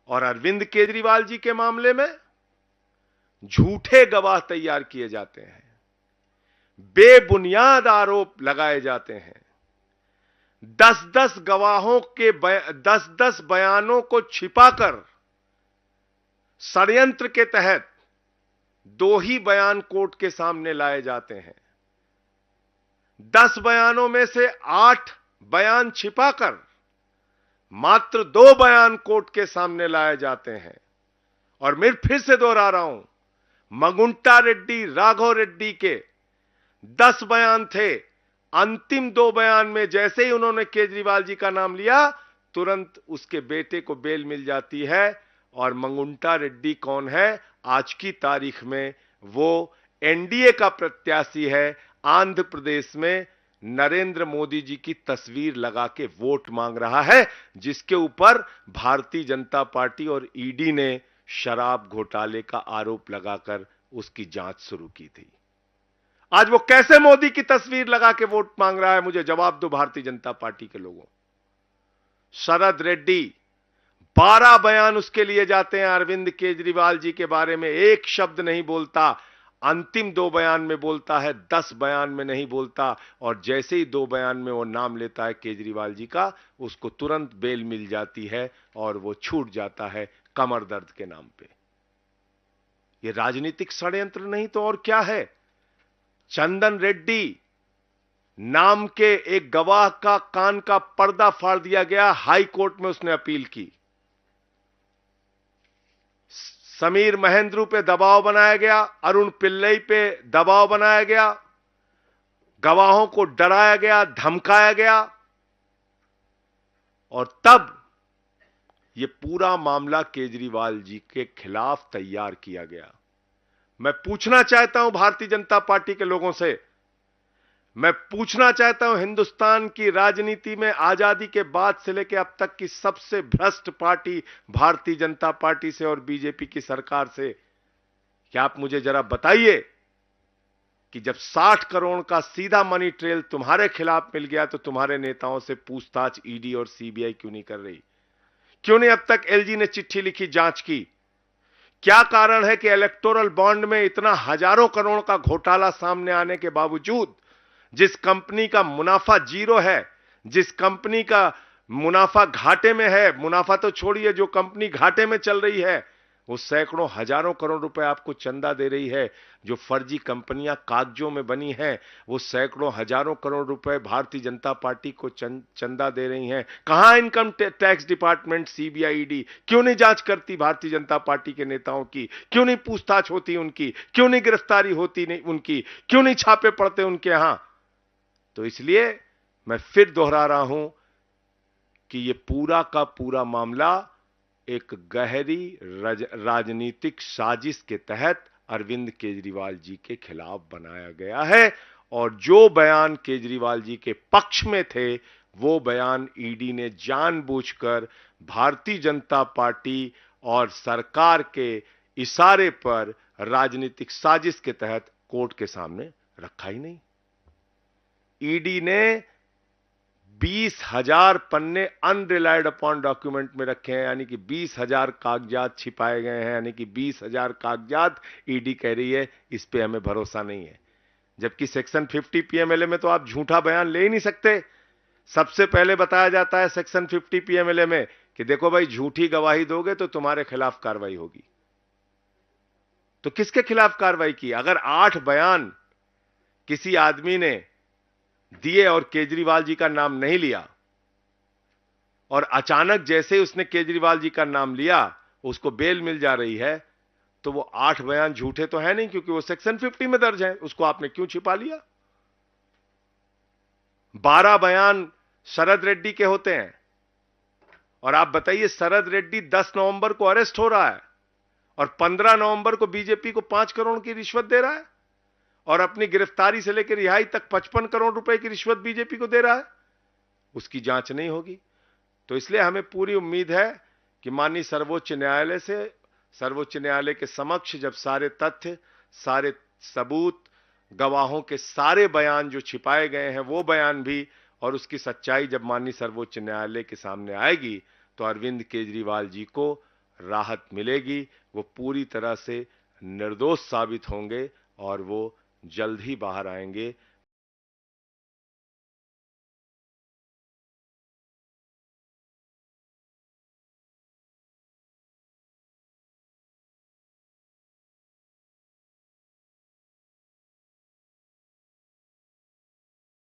और अरविंद केजरीवाल जी के मामले में झूठे गवाह तैयार किए जाते हैं, बेबुनियाद आरोप लगाए जाते हैं। 10-10 गवाहों के 10-10 बयानों को छिपाकर षड्यंत्र के तहत 2 ही बयान कोर्ट के सामने लाए जाते हैं। 10 बयानों में से 8 बयान छिपाकर मात्र 2 बयान कोर्ट के सामने लाए जाते हैं। और मैं फिर से दोहरा रहा हूं, मगुंटा रेड्डी, राघव रेड्डी के 10 बयान थे। अंतिम 2 बयान में जैसे ही उन्होंने केजरीवाल जी का नाम लिया, तुरंत उसके बेटे को बेल मिल जाती है। और मंगुंटा रेड्डी कौन है? आज की तारीख में वो एनडीए का प्रत्याशी है। आंध्र प्रदेश में नरेंद्र मोदी जी की तस्वीर लगा के वोट मांग रहा है, जिसके ऊपर भारतीय जनता पार्टी और ईडी ने शराब घोटाले का आरोप लगाकर उसकी जांच शुरू की थी। आज वो कैसे मोदी की तस्वीर लगा के वोट मांग रहा है? मुझे जवाब दो भारतीय जनता पार्टी के लोगों। शरद रेड्डी 12 बयान उसके लिए जाते हैं, अरविंद केजरीवाल जी के बारे में एक शब्द नहीं बोलता। अंतिम 2 बयान में बोलता है, 10 बयान में नहीं बोलता। और जैसे ही 2 बयान में वो नाम लेता है केजरीवाल जी का, उसको तुरंत बेल मिल जाती है और वो छूट जाता है कमर दर्द के नाम पे। ये राजनीतिक षड्यंत्र नहीं तो और क्या है? चंदन रेड्डी नाम के एक गवाह का कान का पर्दा फाड़ दिया गया, हाई कोर्ट में उसने अपील की। समीर महेंद्रू पे दबाव बनाया गया, अरुण पिल्लई पे दबाव बनाया गया, गवाहों को डराया गया, धमकाया गया। और तब यह पूरा मामला केजरीवाल जी के खिलाफ तैयार किया गया। मैं पूछना चाहता हूं भारतीय जनता पार्टी के लोगों से, मैं पूछना चाहता हूं हिंदुस्तान की राजनीति में आजादी के बाद से लेकर अब तक की सबसे भ्रष्ट पार्टी भारतीय जनता पार्टी से और बीजेपी की सरकार से, क्या आप मुझे जरा बताइए कि जब 60 करोड़ का सीधा मनी ट्रेल तुम्हारे खिलाफ मिल गया तो तुम्हारे नेताओं से पूछताछ ईडी और सीबीआई क्यों नहीं कर रही? क्यों नहीं अब तक एलजी ने चिट्ठी लिखी, जांच की? क्या कारण है कि इलेक्टोरल बॉन्ड में इतना हजारों करोड़ का घोटाला सामने आने के बावजूद, जिस कंपनी का मुनाफा 0 है, जिस कंपनी का मुनाफा घाटे में है, मुनाफा तो छोड़िए, जो कंपनी घाटे में चल रही है वो सैकड़ों हजारों करोड़ रुपए आपको चंदा दे रही है, जो फर्जी कंपनियां कागजों में बनी हैं वो सैकड़ों हजारों करोड़ रुपए भारतीय जनता पार्टी को चंदा दे रही हैं। कहां income tax department, CBI, ED क्यों नहीं जांच करती भारतीय जनता पार्टी के नेताओं की? क्यों नहीं पूछताछ होती उनकी? क्यों नहीं गिरफ्तारी होती नहीं उनकी? क्यों नहीं छापे पड़ते उनके यहां? तो इसलिए मैं फिर दोहरा रहा हूं कि यह पूरा का पूरा मामला एक गहरी राजनीतिक साजिश के तहत अरविंद केजरीवाल जी के खिलाफ बनाया गया है। और जो बयान केजरीवाल जी के पक्ष में थे वो बयान ईडी ने जानबूझकर भारतीय जनता पार्टी और सरकार के इशारे पर राजनीतिक साजिश के तहत कोर्ट के सामने रखा ही नहीं। ईडी ने 20,000 पन्ने अनरिलाइड अपॉन डॉक्यूमेंट में रखे हैं, यानी कि 20,000 कागजात छिपाए गए हैं, यानी कि 20,000 कागजात ईडी कह रही है इस पे हमें भरोसा नहीं है। जबकि सेक्शन 50 पीएमएलए में तो आप झूठा बयान ले ही नहीं सकते। सबसे पहले बताया जाता है सेक्शन 50 पीएमएलए में कि देखो भाई, झूठी गवाही दोगे तो तुम्हारे खिलाफ कार्रवाई होगी। तो किसके खिलाफ कार्रवाई की? अगर 8 बयान किसी आदमी ने दिए और केजरीवाल जी का नाम नहीं लिया, और अचानक जैसे उसने केजरीवाल जी का नाम लिया उसको बेल मिल जा रही है, तो वो 8 बयान झूठे तो है नहीं, क्योंकि वो सेक्शन 50 में दर्ज है। उसको आपने क्यों छिपा लिया? 12 बयान शरद रेड्डी के होते हैं। और आप बताइए, शरद रेड्डी 10 नवंबर को अरेस्ट हो रहा है और 15 नवंबर को बीजेपी को 5 करोड़ की रिश्वत दे रहा है, और अपनी गिरफ्तारी से लेकर रिहाई तक 55 करोड़ रुपए की रिश्वत बीजेपी को दे रहा है। उसकी जांच नहीं होगी। तो इसलिए हमें पूरी उम्मीद है कि माननीय सर्वोच्च न्यायालय के समक्ष जब सारे तथ्य, सारे सबूत, गवाहों के सारे बयान जो छिपाए गए हैं वो बयान भी, और उसकी सच्चाई जब माननीय सर्वोच्च न्यायालय के सामने आएगी, तो अरविंद केजरीवाल जी को राहत मिलेगी, वो पूरी तरह से निर्दोष साबित होंगे और वो जल्द ही बाहर आएंगे।